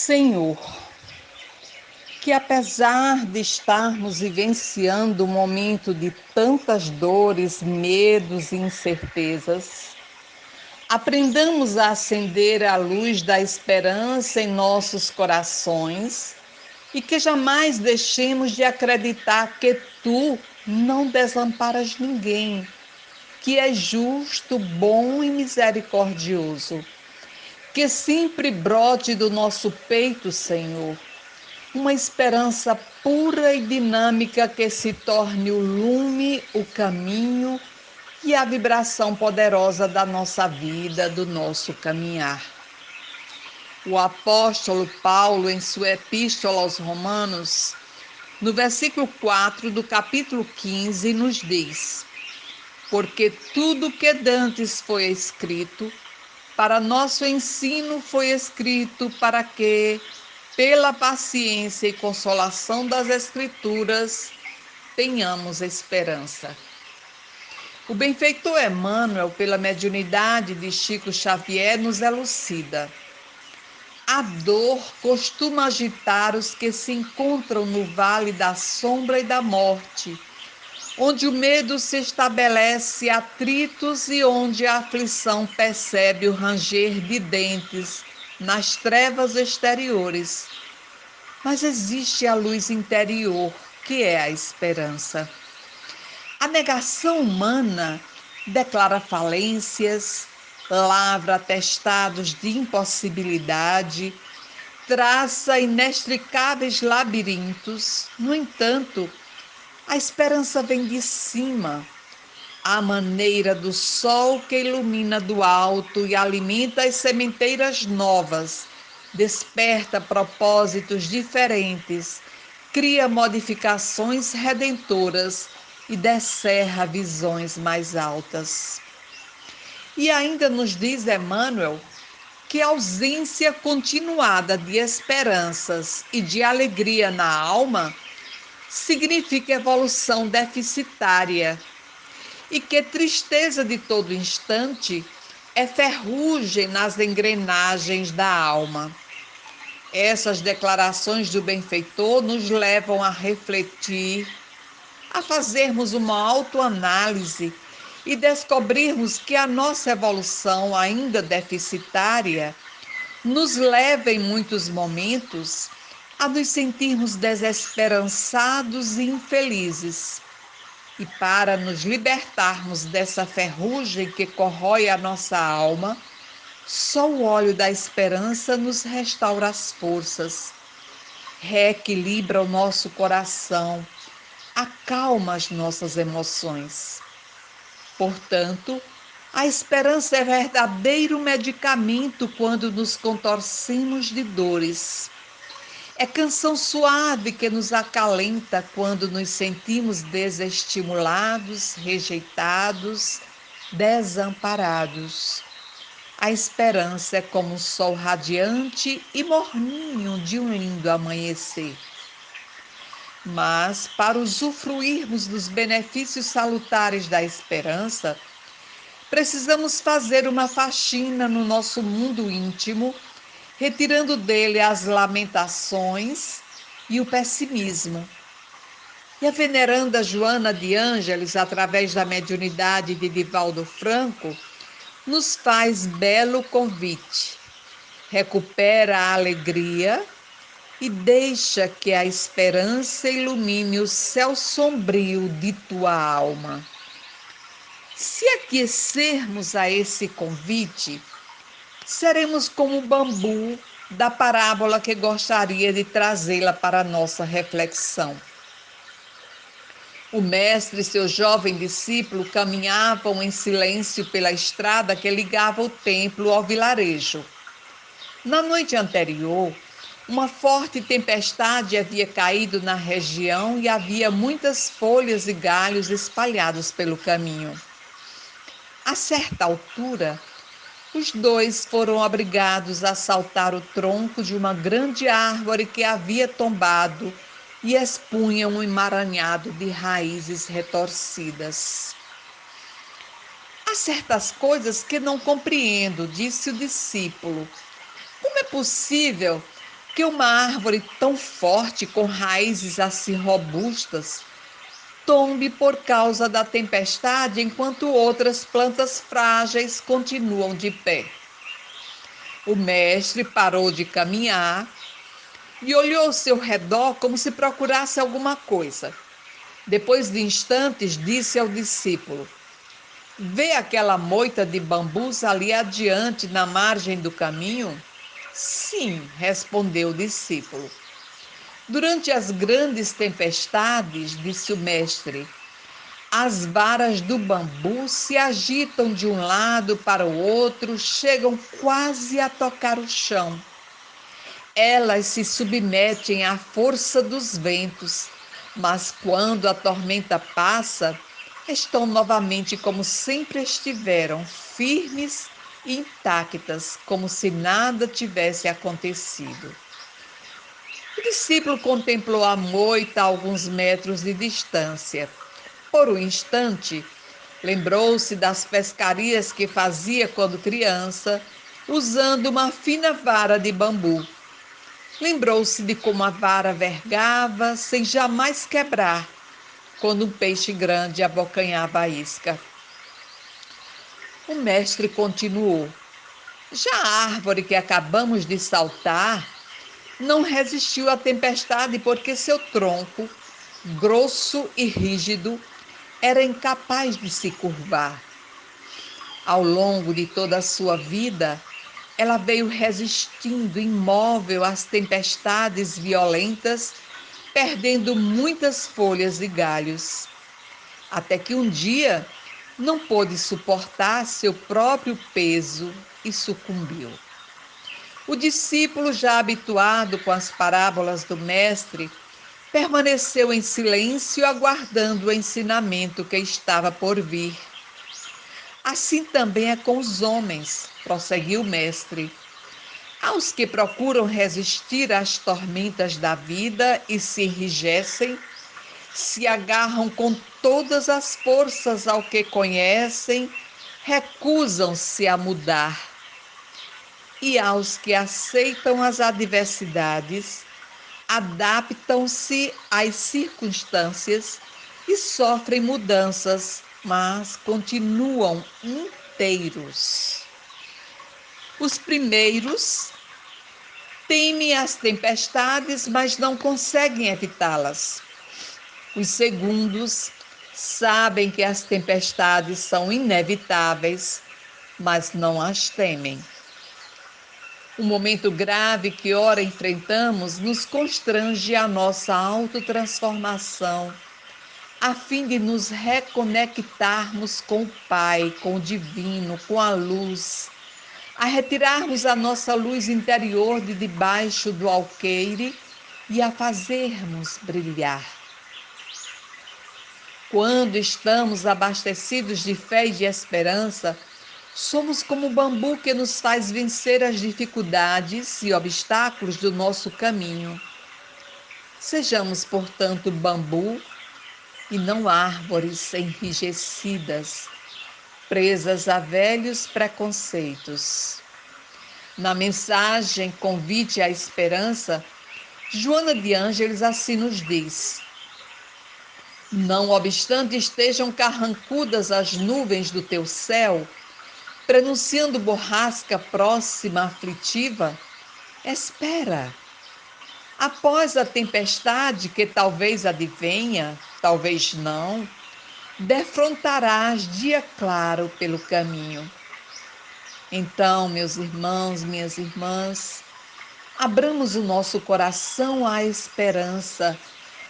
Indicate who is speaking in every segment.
Speaker 1: Senhor, que apesar de estarmos vivenciando um momento de tantas dores, medos e incertezas, aprendamos a acender a luz da esperança em nossos corações e que jamais deixemos de acreditar que Tu não desamparas ninguém, que és justo, bom e misericordioso. Que sempre brote do nosso peito, Senhor, uma esperança pura e dinâmica que se torne o lume, o caminho e a vibração poderosa da nossa vida, do nosso caminhar. O apóstolo Paulo, em sua epístola aos Romanos, no versículo 4 do capítulo 15, nos diz: Porque tudo que dantes foi escrito, para nosso ensino foi escrito para que, pela paciência e consolação das Escrituras, tenhamos esperança. O benfeitor Emmanuel, pela mediunidade de Chico Xavier, nos elucida. A dor costuma agitar os que se encontram no vale da sombra e da morte, onde o medo se estabelece atritos e onde a aflição percebe o ranger de dentes nas trevas exteriores. Mas existe a luz interior, que é a esperança. A negação humana declara falências, lavra atestados de impossibilidade, traça inextricáveis labirintos. No entanto, a esperança vem de cima, à maneira do sol que ilumina do alto e alimenta as sementeiras novas, desperta propósitos diferentes, cria modificações redentoras e descerra visões mais altas. E ainda nos diz Emmanuel que a ausência continuada de esperanças e de alegria na alma significa evolução deficitária e que tristeza de todo instante é ferrugem nas engrenagens da alma. Essas declarações do benfeitor nos levam a refletir, a fazermos uma autoanálise e descobrirmos que a nossa evolução, ainda deficitária, nos leva em muitos momentos a nos sentirmos desesperançados e infelizes. E para nos libertarmos dessa ferrugem que corrói a nossa alma, só o óleo da esperança nos restaura as forças, reequilibra o nosso coração, acalma as nossas emoções. Portanto, a esperança é verdadeiro medicamento quando nos contorcemos de dores. É canção suave que nos acalenta quando nos sentimos desestimulados, rejeitados, desamparados. A esperança é como um sol radiante e morninho de um lindo amanhecer. Mas, para usufruirmos dos benefícios salutares da esperança, precisamos fazer uma faxina no nosso mundo íntimo, retirando dele as lamentações e o pessimismo. E a veneranda Joana de Ângeles, através da mediunidade de Divaldo Franco, nos faz belo convite. Recupera a alegria e deixa que a esperança ilumine o céu sombrio de tua alma. Se aquecermos a esse convite, seremos como o bambu da parábola que gostaria de trazê-la para a nossa reflexão. O mestre e seu jovem discípulo caminhavam em silêncio pela estrada que ligava o templo ao vilarejo. Na noite anterior, uma forte tempestade havia caído na região e havia muitas folhas e galhos espalhados pelo caminho. A certa altura, os dois foram obrigados a saltar o tronco de uma grande árvore que havia tombado e expunha um emaranhado de raízes retorcidas. Há certas coisas que não compreendo, disse o discípulo. Como é possível que uma árvore tão forte, com raízes assim robustas, tombe por causa da tempestade, enquanto outras plantas frágeis continuam de pé. O mestre parou de caminhar e olhou ao seu redor como se procurasse alguma coisa. Depois de instantes, disse ao discípulo: "Vê aquela moita de bambus ali adiante, na margem do caminho?" "Sim", respondeu o discípulo. "Durante as grandes tempestades", disse o mestre, "as varas do bambu se agitam de um lado para o outro, chegam quase a tocar o chão. Elas se submetem à força dos ventos, mas quando a tormenta passa, estão novamente como sempre estiveram, firmes e intactas, como se nada tivesse acontecido." O discípulo contemplou a moita a alguns metros de distância. Por um instante, lembrou-se das pescarias que fazia quando criança, usando uma fina vara de bambu. Lembrou-se de como a vara vergava sem jamais quebrar, quando um peixe grande abocanhava a isca. O mestre continuou: "Já a árvore que acabamos de saltar não resistiu à tempestade porque seu tronco, grosso e rígido, era incapaz de se curvar. Ao longo de toda a sua vida, ela veio resistindo imóvel às tempestades violentas, perdendo muitas folhas e galhos, até que um dia não pôde suportar seu próprio peso e sucumbiu." O discípulo, já habituado com as parábolas do mestre, permaneceu em silêncio, aguardando o ensinamento que estava por vir. "Assim também é com os homens", prosseguiu o mestre. "Aos que procuram resistir às tormentas da vida e se enrijecem, se agarram com todas as forças ao que conhecem, recusam-se a mudar. E aos que aceitam as adversidades, adaptam-se às circunstâncias e sofrem mudanças, mas continuam inteiros. Os primeiros temem as tempestades, mas não conseguem evitá-las. Os segundos sabem que as tempestades são inevitáveis, mas não as temem." O momento grave que ora enfrentamos nos constrange à nossa autotransformação, a fim de nos reconectarmos com o Pai, com o Divino, com a luz, a retirarmos a nossa luz interior de debaixo do alqueire e a fazermos brilhar. Quando estamos abastecidos de fé e de esperança, somos como o bambu que nos faz vencer as dificuldades e obstáculos do nosso caminho. Sejamos, portanto, bambu e não árvores enrijecidas, presas a velhos preconceitos. Na mensagem Convite à Esperança, Joana de Ângeles assim nos diz: "Não obstante estejam carrancudas as nuvens do teu céu, prenunciando borrasca próxima aflitiva, espera. Após a tempestade que talvez advenha, talvez não, defrontarás dia claro pelo caminho." Então, meus irmãos, minhas irmãs, abramos o nosso coração à esperança,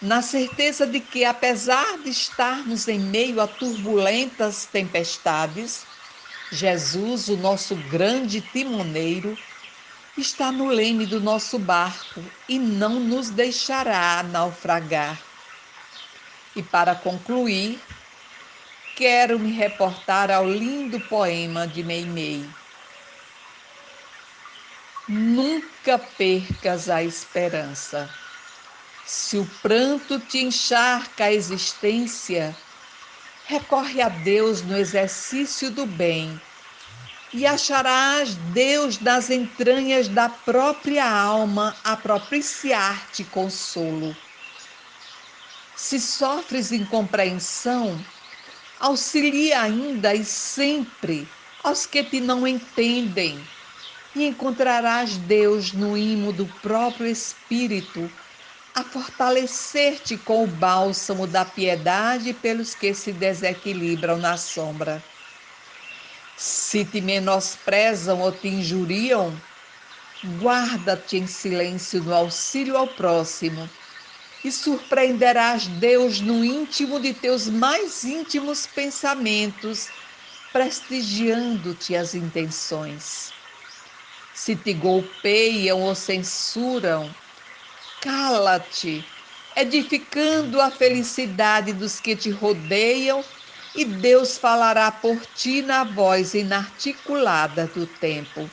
Speaker 1: na certeza de que, apesar de estarmos em meio a turbulentas tempestades, Jesus, o nosso grande timoneiro, está no leme do nosso barco e não nos deixará naufragar. E para concluir, quero me reportar ao lindo poema de Meimei. Nunca percas a esperança. Se o pranto te encharca a existência, recorre a Deus no exercício do bem e acharás Deus nas entranhas da própria alma a propiciar-te consolo. Se sofres incompreensão, auxilia ainda e sempre aos que te não entendem, e encontrarás Deus no imo do próprio Espírito, a fortalecer-te com o bálsamo da piedade pelos que se desequilibram na sombra. Se te menosprezam ou te injuriam, guarda-te em silêncio no auxílio ao próximo e surpreenderás Deus no íntimo de teus mais íntimos pensamentos, prestigiando-te as intenções. Se te golpeiam ou censuram, cala-te, edificando a felicidade dos que te rodeiam, e Deus falará por ti na voz inarticulada do tempo.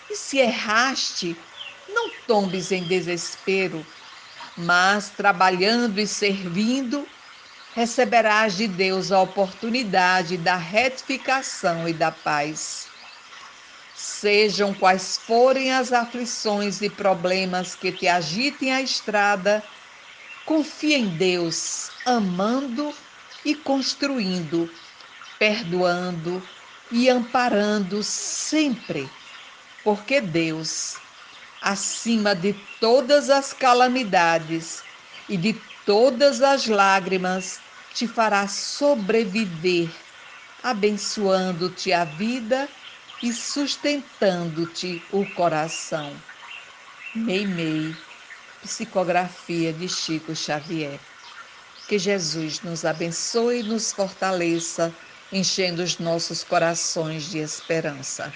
Speaker 1: E se erraste, não tombes em desespero, mas trabalhando e servindo, receberás de Deus a oportunidade da retificação e da paz. Sejam quais forem as aflições e problemas que te agitem a estrada, confia em Deus, amando e construindo, perdoando e amparando sempre, porque Deus, acima de todas as calamidades e de todas as lágrimas, te fará sobreviver, abençoando-te a vida e sustentando-te o coração. Meimei, psicografia de Chico Xavier. Que Jesus nos abençoe e nos fortaleça, enchendo os nossos corações de esperança.